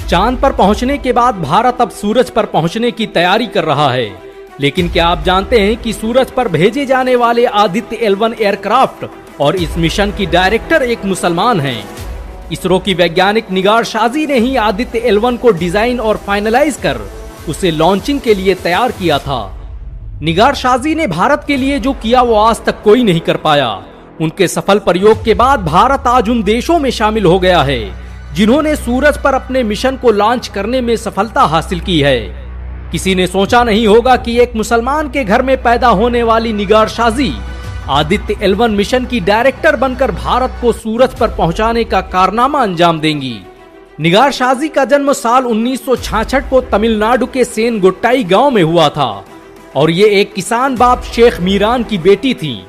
चांद पर पहुंचने के बाद भारत अब सूरज पर पहुंचने की तैयारी कर रहा है। लेकिन क्या आप जानते हैं कि सूरज पर भेजे जाने वाले आदित्य L1 एयरक्राफ्ट और इस मिशन की डायरेक्टर एक मुसलमान हैं। इसरो की वैज्ञानिक निगार शाजी ने ही आदित्य L1 को डिजाइन और फाइनलाइज कर उसे लॉन्चिंग के लिए तैयार किया था। निगार शाजी ने भारत के लिए जो किया वो आज तक कोई नहीं कर पाया। उनके सफल प्रयोग के बाद भारत आज उन देशों में शामिल हो गया है जिन्होंने सूरज पर अपने मिशन को लॉन्च करने में सफलता हासिल की है। किसी ने सोचा नहीं होगा कि एक मुसलमान के घर में पैदा होने वाली निगार शाजी आदित्य L1 मिशन की डायरेक्टर बनकर भारत को सूरज पर पहुंचाने का कारनामा अंजाम देंगी। निगार शाजी का जन्म साल 1966 को तमिलनाडु के सेनगोट्टाई गांव में हुआ था और ये एक किसान बाप शेख मीरान की बेटी थी।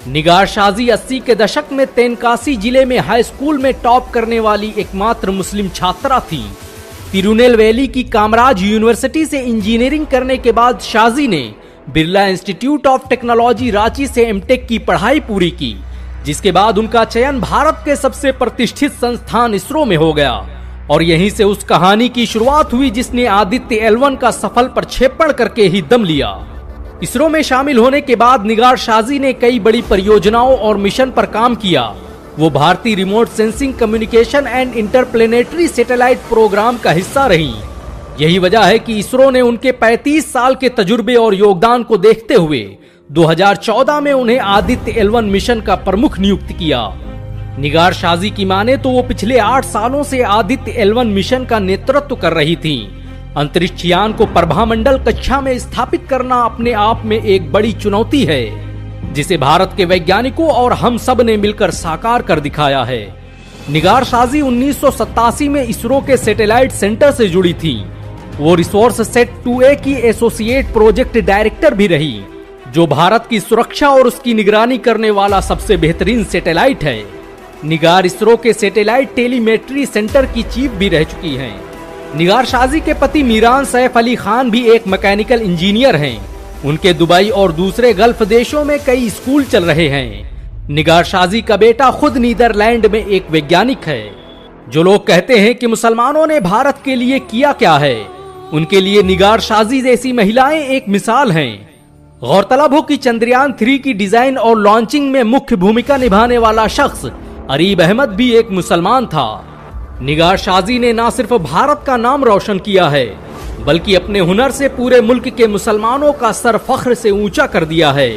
निगार शाजी 80 के दशक में तेनकासी जिले में हाई स्कूल में टॉप करने वाली एकमात्र मुस्लिम छात्रा थी। तिरुनेलवेली की कामराज यूनिवर्सिटी से इंजीनियरिंग करने के बाद शाजी ने Birla institute of technology Ranchi से एमटेक की पढ़ाई पूरी की, जिसके बाद उनका चयन भारत के सबसे प्रतिष्ठित संस्थान इसरो में हो गया और यहीं से उस कहानी की शुरुआत हुई जिसने आदित्य L1 का सफल प्रक्षेपण करके ही दम लिया। इसरो में शामिल होने के बाद निगार शाजी ने कई बड़ी परियोजनाओं और मिशन पर काम किया। वो भारतीय remote sensing communication and interplanetary satellite programme का हिस्सा रही। यही वजह है कि इसरो ने उनके 35 साल के तजुर्बे और योगदान को देखते हुए 2014 में उन्हें आदित्य L1 मिशन का प्रमुख नियुक्त किया। निगार शाजी की माने तो वो पिछले 8 सालों से आदित्य L1 मिशन का नेतृत्व कर रही थी। अंतरिक्ष यान को प्रभामंडल कक्षा में स्थापित करना अपने आप में एक बड़ी चुनौती है, जिसे भारत के वैज्ञानिकों और हम सब ने मिलकर साकार कर दिखाया है। निगार शाजी 1987 में इसरो के सैटेलाइट सेंटर से जुड़ी थी। वो रिसोर्स सेट 2A की एसोसिएट प्रोजेक्ट डायरेक्टर भी रही, जो भारत की सुरक्षा और उसकी निगरानी करने वाला सबसे बेहतरीन सैटेलाइट है। निगार इसरो के सैटेलाइट टेलीमेट्री सेंटर की चीफ भी रह चुकी हैं। निगार शाजी के पति मीरान सैफ अली खान भी एक मैकेनिकल इंजीनियर हैं। उनके दुबई और दूसरे गल्फ देशों में कई स्कूल चल रहे हैं। निगार शाजी का बेटा खुद नीदरलैंड में एक वैज्ञानिक है। जो लोग कहते हैं कि मुसलमानों ने भारत के लिए किया क्या है, उनके लिए निगार शाजी जैसी महिलाएं एक मिसाल हैं। गौरतलब हो कि चंद्रयान 3 की डिजाइन और लॉन्चिंग में मुख्य भूमिका निभाने वाला शख्स अरीब अहमद भी एक मुसलमान था। निगार शाजी ने न सिर्फ भारत का नाम रोशन किया है, बल्कि अपने हुनर से पूरे मुल्क के मुसलमानों का सर फख्र से ऊंचा कर दिया है।